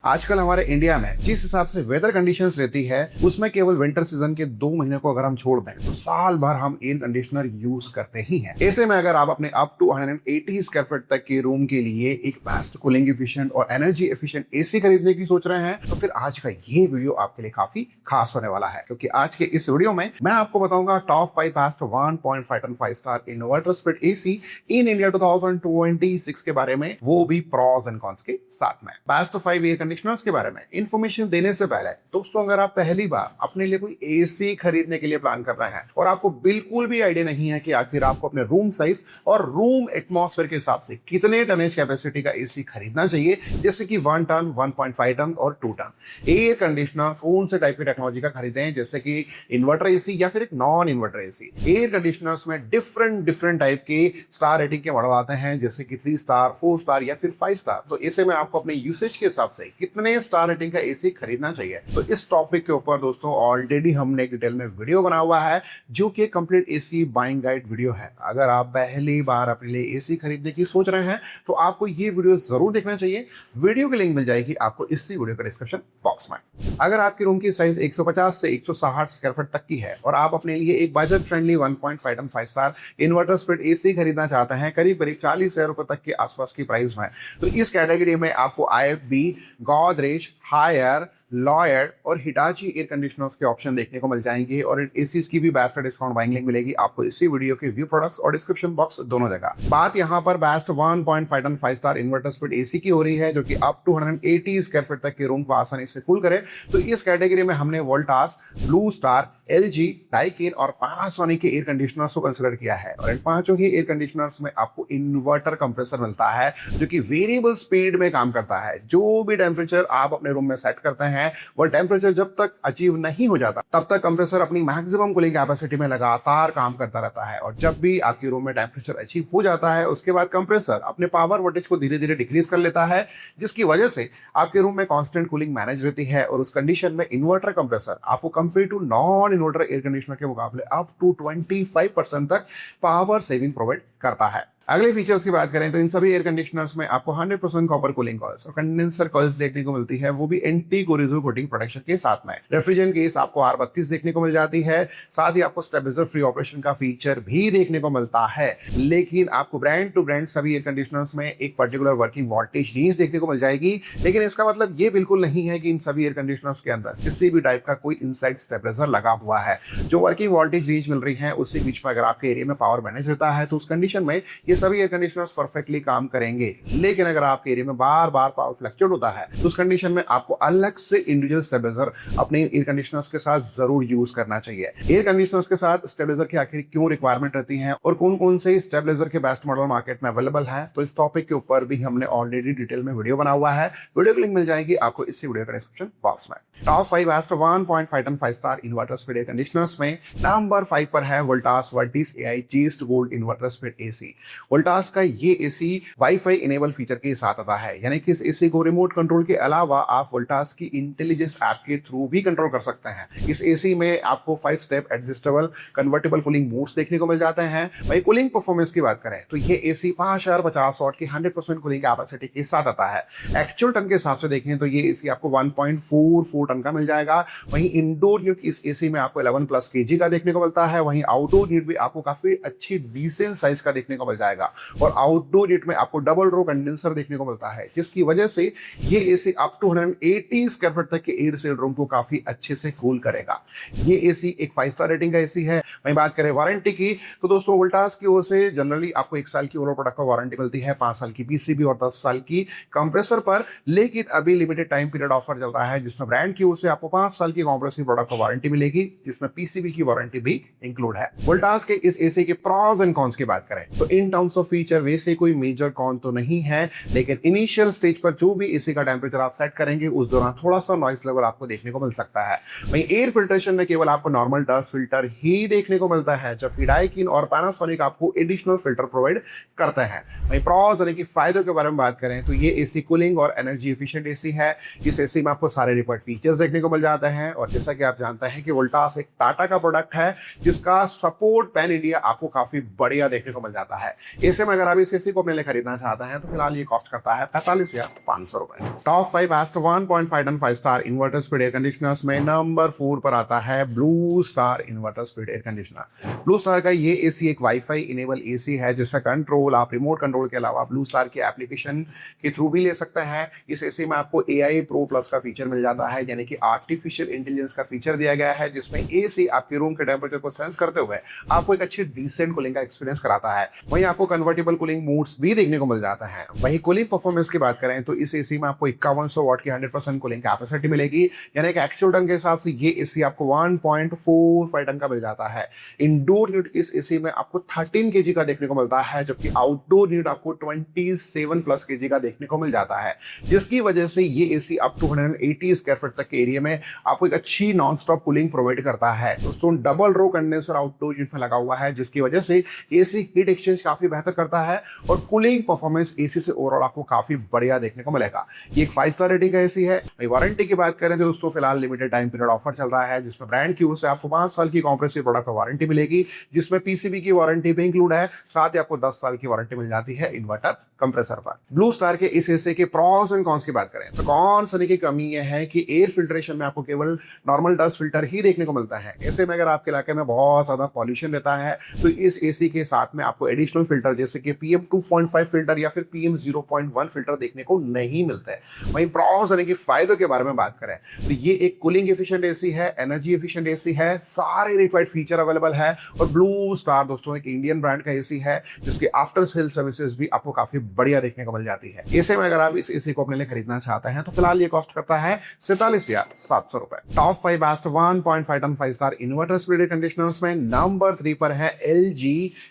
आजकल हमारे इंडिया में जिस हिसाब से वेदर कंडीशंस रहती है उसमें केवल विंटर सीजन के 2 महीने को अगर हम छोड़ दें तो साल भर हम एयर कंडीशनर यूज करते ही हैं। ऐसे में अगर आप अपने अप टू 180 स्क्वायर फीट तक के रूम के लिए एक बेस्ट कूलिंग एफिशिएंट और एनर्जी एफिशिएंट एसी खरीदने की सोच रहे हैं तो फिर आज का ये वीडियो आपके लिए काफी खास होने वाला है, क्योंकि आज के इस वीडियो में मैं आपको बताऊंगा top 5 best 1.5 star inverter split AC इन इंडिया 2026 के बारे में, वो भी प्रॉस एंड कॉन्स के साथ में। बेस्ट 5 एयर कंडीशनर्स के बारे में इंफॉर्मेशन देने से पहले दोस्तों, अगर आप पहली बार अपने लिए कोई एसी खरीदने के लिए प्लान कर रहे हैं और आपको बिल्कुल भी आइडिया नहीं है कि आखिर आपको अपने रूम साइज और रूम एटमॉस्फेयर के हिसाब से कितने टनेज कैपेसिटी का एसी खरीदना चाहिए, जैसे कि 1 टन, 1.5 टन और 2 टन एयर कंडीशनर कौन से टाइप की टेक्नोलॉजी का खरीदें, जैसे कि इन्वर्टर एसी या फिर एक non inverter AC. Air conditioners में डिफरेंट टाइप के स्टार रेटिंग के मॉडल आते हैं, जैसे कि 3 स्टार, 4 स्टार या फिर 5 स्टार। तो ऐसे में आपको अपने यूसेज के हिसाब से कितने स्टार रेटिंग का एसी खरीदना चाहिए, तो इस टॉपिक के ऊपर दोस्तों ऑलरेडी हमने एक डिटेल में वीडियो बना हुआ है, जो कि complete AC buying guide video है। अगर आप पहली बार अपने लिए एसी खरीदने की सोच रहे हैं तो आपको ये वीडियो जरूर देखना चाहिए। वीडियो की लिंक मिल जाएगी आपको इसी वीडियो के डिस्क्रिप्शन बॉक्स में। अगर आपकी रूम की साइज 150 से 160 स्क्वायर फीट तक की है और आप अपने लिए एक budget friendly 1.5 star inverter split AC खरीदना चाहते हैं करीब 40,000 रुपए तक के आसपास की प्राइस में, तो इस कैटेगरी में आपको IFB, गोदरेज, हायर, लॉयड और हिटाची एयर कंडीशनर्स के ऑप्शन देखने को मिल जाएंगे और इन एसीज की भी बेस्ट डिस्काउंट बाइंग लिंक मिलेगी आपको इसी वीडियो के व्यू प्रोडक्ट्स और डिस्क्रिप्शन बॉक्स दोनों जगह। बात यहां पर best 1.5 star inverter split AC की हो रही है, जो कि अप टू 180 स्क्वायर फीट तक के रूम को आसानी से कूल करे। तो इस कैटेगरी में हमने Voltas, blue star, LG, Daikin और पैनासोनिक के एयर कंडीशनर्स को कंसिडर किया है और इन पांचों ही एयर कंडीशनर्स में आपको इन्वर्टर कंप्रेसर मिलता है, जो कि वेरिएबल स्पीड में काम करता है। जो भी टेम्परेचर आप अपने रूम में सेट करते हैं वो टेम्परेचर जब तक अचीव नहीं हो जाता तब तक कंप्रेसर अपनी मैक्सिमम कूलिंग कैपेसिटी में लगातार काम करता रहता है, और जब भी आपके रूम में टेम्परेचर अचीव हो जाता है उसके बाद कंप्रेसर अपने पावर वोल्टेज को धीरे धीरे डिक्रीज कर लेता है, जिसकी वजह से आपके रूम में कांस्टेंट कूलिंग मैनेज रहती है। और उस कंडीशन में इन्वर्टर कंप्रेसर आपको compare to non inverter air conditioner के मुकाबले अप टू 25% तक पावर सेविंग प्रोवाइड करता है। अगले फीचर्स की बात करें तो इन सभी एयर कंडीशनर्स में आपको 100% कॉपर कूलिंग कॉइल्स और कंडेंसर कॉइल्स देखने को मिलती है, वो भी एंटी कोरोसिव कोटिंग प्रोटेक्शन के साथ में। रेफ्रिजरेंट केस आपको R32 देखने को मिल जाती है, साथ ही आपको स्टेबलाइजर फ्री ऑपरेशन का फीचर भी देखने को मिलता है। लेकिन आपको ब्रांड टू ब्रांड सभी एयर कंडीशनर्स में एक पर्टिकुलर वर्किंग वोल्टेज रेंज देखने को मिल जाएगी, लेकिन इसका मतलब ये बिल्कुल नहीं है कि इन सभी एयर कंडीशनर्स के अंदर किसी भी टाइप का कोई इनसाइड स्टेबलाइजर लगा हुआ है। जो वर्किंग वोल्टेज रेंज मिल रही है उसके बीच में अगर आपके एरिया में पावर मैनेज रहता है तो उस कंडीशन में ये सभी एयर कंडीशनर्स परफेक्टली काम करेंगे। लेकिन अगर आपके एरिया में बार बार पावर फ्लक्चुएट होता है तो उस कंडीशन में आपको अलग से इंडिविजुअल स्टेबलाइजर अपने एयर कंडीशनर्स के साथ जरूर यूज करना चाहिए। एयर कंडीशनर्स के साथ स्टेबलाइजर की आखिर क्यों रिक्वायरमेंट रहती है और कौन कौन से स्टेबलाइजर के बेस्ट मॉडल मार्केट में अवेलेबल है, तो इस टॉपिक के ऊपर भी हमने ऑलरेडी डिटेल में वीडियो बना हुआ है। वीडियो की लिंक मिल जाएगी आपको इसी वीडियो के डिस्क्रिप्शन बॉक्स में। Top 5 best 1.5 star inverter split air conditioners में नंबर 5 पर है वोल्टास वर्टिस AI चीज्ड gold inverter split AC. Voltas का ये एसी वाईफाई इनेबल फीचर के साथ आता है, यानी कि इस एसी को रिमोट कंट्रोल के अलावा आप वोल्टास की इंटेलिजेंस ऐप के थ्रू भी कंट्रोल कर सकते हैं। इस एसी में आपको 5 step adjustable convertible cooling modes देखने को मिल जाते हैं। वही कूलिंग परफॉर्मेंस की बात करें तो ये एसी 5050 वाट की 100% कूलिंग कैपेसिटी के साथ आता है। एक्चुअल टन के हिसाब से देखें तो ये एसी आपको 1.44 टन का मिल जाएगा। वहीं इंडोर यूनिट इस एसी में आपको 11+ kg का देखने को मिलता है। वहीं आउटडोर यूनिट भी आपको काफी अच्छी डिसेंट साइज का देखने को मिल जाएगा और आउटडोर यूनिट में आपको डबल रो कंडेंसर देखने को मिलता है, जिसकी वजह से ये AC up to 180 square feet तक के एयर सील्ड रूम को काफी अच्छे से कूल करेगा। ये एसी एक 5 स्टार रेटिंग का एसी है। वहीं बात करें वारंटी की तो दोस्तों वोल्टास की ओर से जनरली आपको 1 साल की ओवरऑल प्रोडक्ट का वारंटी मिलती है, 5 साल की पीसीबी और 10 साल की कंप्रेसर पर। लेकिन अभी लिमिटेड टाइम पीरियड ऑफर चल रहा है जिसमें ब्रांड की ओर से आपको 5 साल की कंप्रेसर प्रोडक्ट का वारंटी मिलेगी, जिसमें पीसीबी की वारंटी भी इंक्लूड है। वोल्टास के इस एसी के प्रॉस एंड कॉन्स की बात करें तो इन टर्म्स ऑफ फीचर वैसे कोई मेजर कॉन तो नहीं है, लेकिन इनिशियल स्टेज पर जो भी एसी का टेंपरेचर आप सेट करेंगे उस दौरान थोड़ा सा नॉइस लेवल आपको देखने को मिल सकता है। वहीं एयर फिल्ट्रेशन में केवल आपको नॉर्मल डस्ट फिल्टर ही देखने को मिलता है, जबकि डाइकिन और पैनासोनिक आपको एडिशनल फिल्टर प्रोवाइड करते हैं। वहीं प्रॉस यानी कि फायदों के बारे में बात करें तो ये एसी कूलिंग और एनर्जी एफिशिएंट एसी है। इस एसी में आपको सारे रिपोर्ट फीचर्स देखने को मिल जाते हैं और जैसा कि आप जानते हैं कि वोल्टास एक टाटा का प्रोडक्ट है जिसका सपोर्ट पैन इंडिया आपको काफी बढ़िया देखने को मिल जाता है। ऐसे में अगर आप इस एसी को अपने लिए खरीदना चाहते हैं तो फिलहाल ये कॉस्ट करता है 45,500 रुपए। Top 5 best 1.5 ton 5 star inverter speed air conditioners में नंबर 4 पर आता है Blue Star inverter speed air conditioner. Blue Star का ये एसी एक वाईफाई इनेबल एसी है जिसका कंट्रोल आप रिमोट कंट्रोल के अलावा ब्लू स्टार की एप्लीकेशन के थ्रू भी ले सकते हैं। इस एसी में आपको AI Pro Plus का फीचर मिल जाता है, यानी कि आर्टिफिशियल इंटेलिजेंस का फीचर दिया गया है जिसमें एसी आपके रूम के टेम्परेचर को सेंस करते हुए आपको एक अच्छी डिसेंट कूलिंग का एक्सपीरियंस कराता है। वहीं आपको कन्वर्टेबल कूलिंग मोड्स भी देखने को मिल जाता है। वहीं कूलिंग परफॉर्मेंस की बात करें तो इस एसी में आपको 5100 वाट की 100% कूलिंग कैपेसिटी मिलेगी, यानी कि एक्चुअल टन के हिसाब से ये एसी आपको 1.45 टन का मिल जाता है। इंडोर यूनिट इस एसी में आपको 13 kg का देखने को मिलता है, जबकि आउटडोर यूनिट आपको 27+ kg का देखने को मिल जाता है, जिसकी वजह से ये AC up to 180 square feet तक के एरिया में आपको एक अच्छी नॉन स्टॉप कूलिंग प्रोवाइड करता है। दोस्तों double row condenser outdoor unit में लगा हुआ है, जिसकी वजह से एसी हीट एक्सचेंज काफी बेहतर करता है और कूलिंग परफॉर्मेंस एसी से ओवरऑल आपको काफी बढ़िया देखने को मिलेगा। ये एक 5 स्टार रेटिंग का एसी है। वारंटी की बात करें तो दोस्तों फिलहाल लिमिटेड टाइम पीरियड ऑफर चल रहा है जिसमें ब्रांड की ओर से आपको 5 साल की कॉम्प्रेसिव प्रोडक्ट पर वारंटी मिलेगी, जिसमें पीसीबी की वारंटी भी इंक्लूड है, साथ ही आपको 10 साल की वारंटी मिल जाती है इन्वर्टर कंप्रेसर पर। ब्लू स्टार के इस एसी के प्रॉस एंड कॉन्स की बात करें तो कॉन्स की कमी यह है कि एयर फिल्ट्रेशन में आपको केवल नॉर्मल डस्ट फिल्टर ही देखने को मिलता है। ऐसे में अगर आपके इलाके में बहुत ज्यादा पॉल्यूशन रहता है तो इस एसी के साथ में आपको एडिशनल फिल्टर जैसे कि PM 2.5 फिल्टर या फिर PM 0.1 फिल्टर देखने को नहीं मिलता है। वहीं प्रॉस यानी कि फायदों के बारे में बात करें तो ये एक कूलिंग एफिशिएंट एसी है, एनर्जी एफिशिएंट एसी है, सारे रिक्वायर्ड फीचर अवेलेबल है और ब्लू स्टार दोस्तों एक इंडियन ब्रांड का एसी है जिसके आफ्टर सेल सर्विसेज भी आपको काफी बढ़िया देखने को मिल जाती है। ऐसे में अगर आप इस एसी को अपने लिए खरीदना चाहते हैं तो फिलहाल ये कॉस्ट करता है 47,700 रुपए। Top 5 best 1.5 ton 5 star inverter split air conditioners में नंबर 3 पर है LG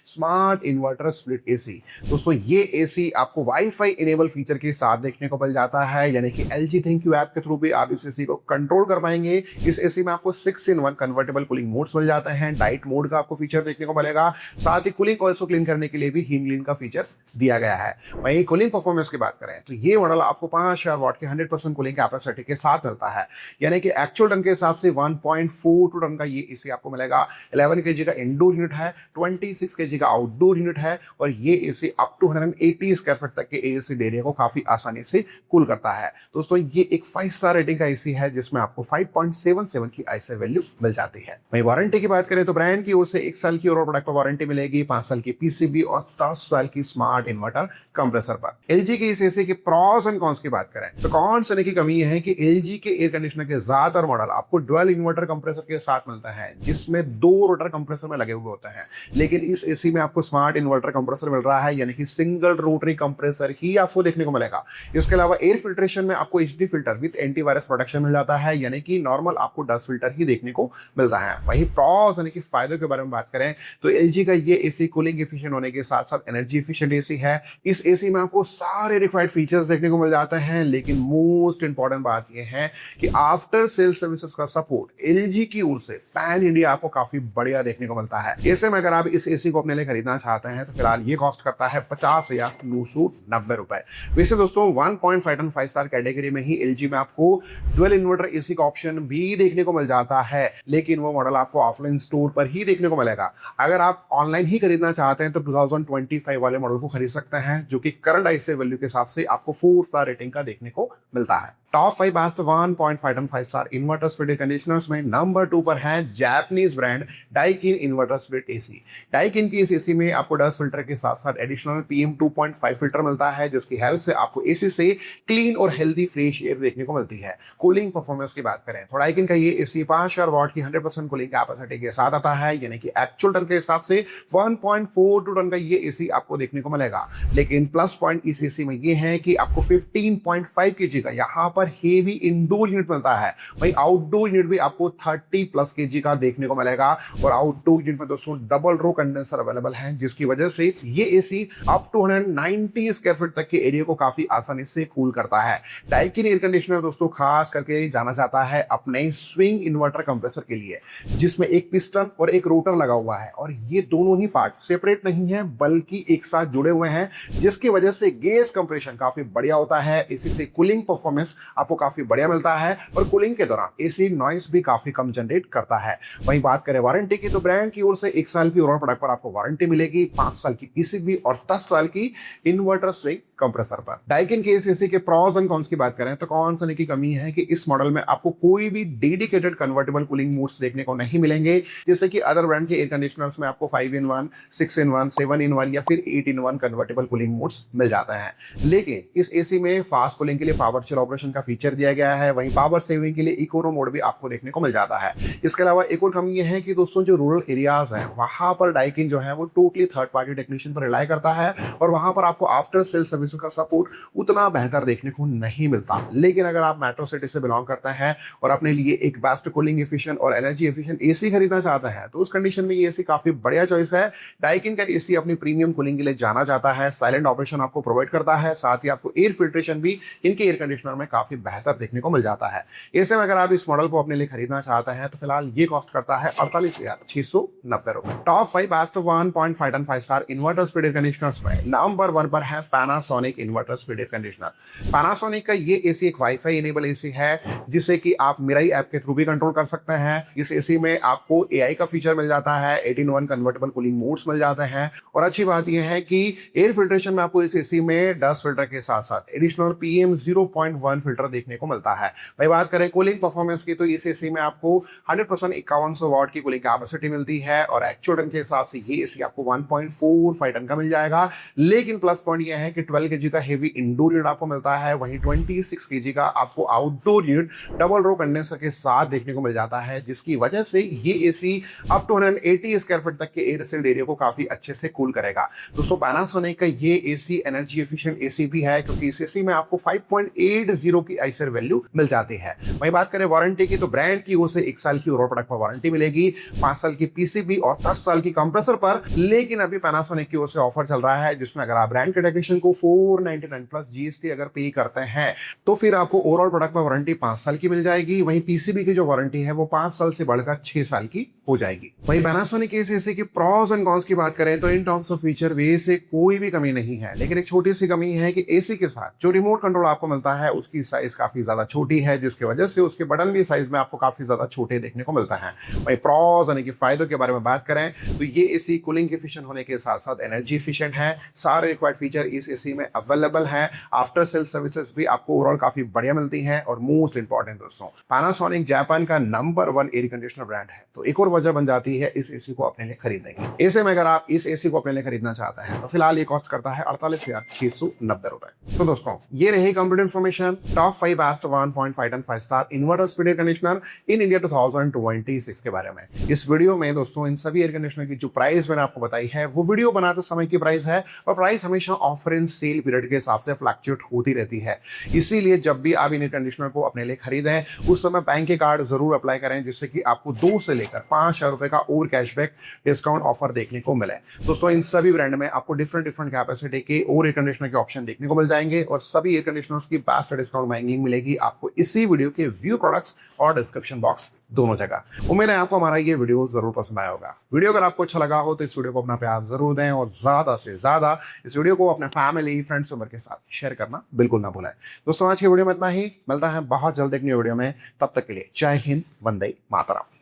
smart inverter split AC. दोस्तों ये एसी आपको वाईफाई इनेबल फीचर के साथ देखने को मिल जाता है, यानी कि LG थिंक यू ऐप के थ्रू भी आप इस एसी को कंट्रोल कर पाएंगे। इस एसी में आपको 6-in-1 कन्वर्टेबल कूलिंग मोड्स मिल जाते हैं, डाइट मोड का आपको फीचर देखने को मिलेगा, साथ ही कूलिंग कॉइल्स को क्लीन करने के लिए भी हीट क्लीन का फीचर दिया गया है। वहीं कूलिंग परफॉर्मेंस की बात करें तो ये मॉडल आपको 5000 वाट की 100% कूलिंग कैपेसिटी के साथ मिलता है, यानी कि एक्चुअल टन के हिसाब से 1.42 टन का ये एसी आपको मिलेगा। 11 kg का इंडोर यूनिट है, 26 kg का आउटडोर यूनिट है और ये AC up to 180 square feet तक के एसी एरिया को काफी आसानी से कूल करता है। दोस्तों ये एक 5 स्टार रेटिंग का एसी है जिसमें आपको 5.77 की आईएसआई वैल्यू मिल जाती है। वहीं वारंटी की बात करें तो ब्रांड की ओर से 1 साल की ओवरऑल प्रोडक्ट पर वारंटी मिलेगी, 5 साल की पीसीबी और 10 साल की स्मार्ट इन्वर्टर कंप्रेसर पर। LG के इस एसी के प्रॉस एंड कॉन्स की बात करें तो कॉन्स की कमी है कि LG के एयर कंडीशनर के ज्यादातर मॉडल आपको डुअल इन्वर्टर कंप्रेसर के साथ मिलता है जिसमें 2 रोटर कंप्रेसर में लगे हुए होते हैं, लेकिन इस एसी में आपको स्मार्ट इन्वर्टर कंप्रेसर मिल रहा है, यानी कि सिंगल रोटरी कंप्रेसर ही आपको देखने को मिलेगा। इसके अलावा एयर फिल्ट्रेशन में आपको HD filter with antivirus protection मिल जाता है, यानी कि नॉर्मल आपको डस्ट फिल्टर ही देखने को मिलता है। वहीं प्रॉस यानी कि फायदों के बारे में बात करें तो LG का ये एसी कूलिंग एफिशिएंट होने के साथ साथ एनर्जी एफिशिएंट एसी है। इस एसी में आपको सारे रिक्वायर्ड फीचर्स देखने को मिल जाते हैं, लेकिन मोस्ट इंपॉर्टेंट बात यह है कि आफ्टर सेल सर्विसेज का सपोर्ट LG की ओर से पैन इंडिया आपको काफी बढ़िया देखने को मिलता है। ऐसे में अगर आप इस एसी को अपने लिए खरीदना चाहते हैं तो फिलहाल ये कॉस्ट करता है 50,990 रुपए। वैसे दोस्तों 1.5 टन 5 स्टार कैटेगरी में ही LG में आपको डुअल इन्वर्टर एसी का ऑप्शन भी देखने को मिल जाता है, लेकिन वो मॉडल आपको ऑफलाइन स्टोर पर ही देखने को मिलेगा। अगर आप ऑनलाइन ही खरीदना चाहते हैं तो 2025 वाले मॉडल को खरीद सकते हैं, जो कि करंट आईएसआई वैल्यू के हिसाब से आपको 4 स्टार रेटिंग का देखने को मिलता है। Top 5 best 1.5 ton 5 star inverter split air conditioners में नंबर 2 पर है Japanese brand Daikin inverter split AC. Daikin की इस एसी में आपको डस्ट फिल्टर के साथ साथ एडिशनल PM 2.5 फिल्टर मिलता है, जिसकी हेल्प से आपको एसी से क्लीन और हेल्दी फ्रेश एयर देखने को मिलती है। कूलिंग परफॉर्मेंस की बात करें तो डाइकिन का ये एसी 5000 वाट की 100% कूलिंग कैपेसिटी के साथ आता है, यानी कि एक्चुअल टन के हिसाब से 1.42 टन का ये एसी आपको देखने को मिलेगा। लेकिन प्लस पॉइंट इस एसी में ये है कि आपको 15.5 kg का यहाँ पर हेवी इंडोर यूनिट मिलता है, वहीं आउटडोर यूनिट भी आपको 30+ kg का देखने को मिलेगा और आउटडोर यूनिट में दोस्तों डबल रो कंडेंसर अवेलेबल है, जिसकी वजह से ये AC up to 190 square feet तक के एरिया को काफी आसानी से कूल करता है। डाइकिन एयर कंडीशनर दोस्तों खास करके जाना जाता है अपने स्विंग इन्वर्टर कंप्रेसर के लिए, जिसमें एक पिस्टन और एक रोटर लगा हुआ है और ये दोनों ही पार्ट सेपरेट नहीं है बल्कि एक साथ जुड़े हुए हैं, जिसकी वजह से गैस कंप्रेशन काफी बढ़िया होता है। इसी से कूलिंग परफॉर्मेंस आपको काफी बढ़िया मिलता है और कूलिंग के दौरान एसी नॉइस भी काफी कम जनरेट करता है। वहीं बात करें वारंटी की तो ब्रांड की ओर से 1 साल की ओवरऑल प्रोडक्ट पर आपको वारंटी मिलेगी, 5 साल की पीसीबी और 10 साल की इन्वर्टर स्विंग कंप्रेसर पर। डाइकिन के इस एसी के प्रॉस एंड कॉन्स की बात करें तो कौन सा की कमी है कि इस मॉडल में आपको कोई भी डेडिकेटेड कन्वर्टेबल कूलिंग मोड्स देखने को नहीं मिलेंगे, जैसे कि अदर ब्रांड के एयर कंडीशनर्स में आपको 5-in-1, 6-in-1, 7-in-1 या फिर 8-in-1 कन्वर्टेबल कूलिंग मोड्स मिल जाते हैं। लेकिन इस एसी में फास्ट कूलिंग के लिए पावर चिल ऑपरेशन का फीचर दिया गया है, वहीं पावर सेविंग के लिए इकोनो मोड भी आपको देखने को मिल जाता है। इसके अलावा एक और कमी है कि दोस्तों जो रूरल एरियाज हैं वहां पर डाइकिन जो है वो टोटली थर्ड पार्टी टेक्नीशियन पर रिलाई करता है और वहां पर आपको आफ्टर सेल सर्विस का सपोर्ट उतना बेहतर देखने को नहीं मिलता। लेकिन अगर आप मेट्रो सिटी से बिलोंग करते हैं और अपने लिए एक बेस्ट कूलिंग एफिशिएंट और एनर्जी एफिशिएंट एसी खरीदना चाहते हैं तो उस कंडीशन में ये एसी काफी बढ़िया चॉइस है। डाइकिन का एसी अपनी प्रीमियम कूलिंग के लिए जाना जाता है, साइलेंट ऑपरेशन आपको प्रोवाइड करता है, साथ ही आपको एयर फिल्ट्रेशन भी इनके एयर कंडीशनर में काफी बेहतर देखने को मिल जाता है। ऐसे में अगर आप इस मॉडल को अपने लिए खरीदना चाहते हैं तो फिलहाल ये कॉस्ट करता है 48,690 रुपए। Top 5 best 1.5 ton 5 star inverter speed air conditioners में नंबर 1 पर है Panasonic inverter speed air conditioner. Panasonic का ये एसी एक वाईफाई इनेबल एसी है जिसे कि आप मिराई ऐप के थ्रू भी कंट्रोल कर सकते हैं। इस एसी में आपको एआई का फीचर मिल जाता है, 8-in-1 कन्वर्टेबल कूलिंग मोड्स मिल जाते हैं और अच्छी बात यह है कि एयर फिल्ट्रेशन में आपको इस एसी में डस्ट फिल्टर के साथ साथ एडिशनल PM 0.1 फिल्टर देखने को मिलता है। भाई बात करें कूलिंग परफॉर्मेंस की तो इस एसी में आपको 100% 5100 वाट की कूलिंग कैपेसिटी मिलती है और एक्चुअल टन के हिसाब से ये एसी आपको 1.45 टन का मिल जाएगा। लेकिन प्लस पॉइंट यह है कि 12 kg का हेवी इंडोर यूनिट आपको मिलता है, वहीं 26 kg का आपको outdoor unit double row condenser के साथ देखने को मिल जाता है, जिसकी वजह से ये AC up to 180 square feet तक के एयर सील्ड एरिया को काफी अच्छे से कूल करेगा। दोस्तों पैनासोनिक का ये एसी एनर्जी एफिशिएंट एसी भी है क्योंकि इस एसी में आपको 5.80 की आईसीआर वैल्यू मिल जाती है। वहीं बात करें वारंटी की तो ब्रांड की ओर से 1 साल की ओवरऑल प्रोडक्ट पर वारंटी मिलेगी, 5 साल की पीसीबी और 10 साल की कंप्रेसर पर। लेकिन अभी पैनासोनिक की ओर से ऑफर चल रहा है जिसमें अगर आप ब्रांड के टेक्नीशियन को 499 प्लस जीएसटी अगर पे करते हैं तो फिर आपको ओवरऑल प्रोडक्ट पर वारंटी 5 साल की मिल जाएगी। वहीं पीसीबी की जो वारंटी है वो 5 साल से बढ़कर 6 साल की हो जाएगी। वहीं पैनासोनिक के एसी की प्रॉस एंड कॉन्स की बात करें तो इन टर्म्स ऑफ फीचर वे से कोई भी कमी नहीं है, लेकिन एक छोटी सी कमी है कि एसी के साथ जो रिमोट कंट्रोल आपको मिलता है उसकी साइज काफी ज्यादा छोटी है, जिसकी वजह से उसके बटन भी साइज में आपको काफी ज्यादा छोटे देखने को मिलता है। वहीं प्रॉस यानी कि फायदों के बारे में बात करें तो ये एसी कूलिंग एफिशिएंट होने के साथ साथ एनर्जी एफिशिएंट है। सारे रिक्वायर्ड फीचर इस एसी में अवेलेबल है। आफ्टर सेल सर्विसेज भी आपको ओवरऑल काफी बढ़िया मिलती है और मोस्ट इंपॉर्टेंट दोस्तों पैनासोनिक जापान का नंबर 1 एयर कंडीशनर ब्रांड है, तो एक और वजह बन जाती है इस एसी को अपने लिए खरीदने की। ऐसे में अगर आप इस एसी को अपने लिए खरीदना चाहते हैं तो फिलहाल ये कॉस्ट करता है 48,690 रुपए। तो दोस्तों ये रही complete information top 5 best 1.5 ton 5 star inverter speed air conditioner in India 2026 के बारे में। इस वीडियो में दोस्तों इन सभी एयर कंडीशनर की जो प्राइस मैंने आपको बताई है वो वीडियो बनाते समय की प्राइस है और प्राइस हमेशा ऑफर एंड सेल पीरियड के हिसाब से फ्लक्चुएट होती रहती है। इसीलिए जब भी आप इन एयर कंडीशनर को अपने लिए खरीदें उस समय बैंक के कार्ड जरूर अप्लाई करें जिससे कि आपको 2 से लेकर 5,000 रुपए का और कैशबैक डिस्काउंट ऑफर देखने को मिले। दोस्तों इन सभी ब्रांड में आपको डिफरेंट कैपेसिटी के और एयर कंडीशनर के ऑप्शन देखने को मिल जाएंगे और सभी एयर कंडीशनर्स की बेस्ट डिस्काउंट मार्जिन मिलेगी आपको इसी वीडियो के व्यू प्रोडक्ट्स और डिस्क्रिप्शन बॉक्स दोनों जगह। उम्मीद है आपको हमारा ये वीडियो जरूर पसंद आया होगा। वीडियो अगर आपको अच्छा लगा हो तो इस वीडियो को अपना प्यार जरूर दें और ज्यादा से ज्यादा इस वीडियो को अपने फैमिली फ्रेंड्स मेंबर के साथ शेयर करना बिल्कुल ना भूलें। दोस्तों आज की वीडियो में इतना ही, मिलता है बहुत जल्द एक न्यू वीडियो में, तब तक के लिए जय हिंद, वंदे मातरम।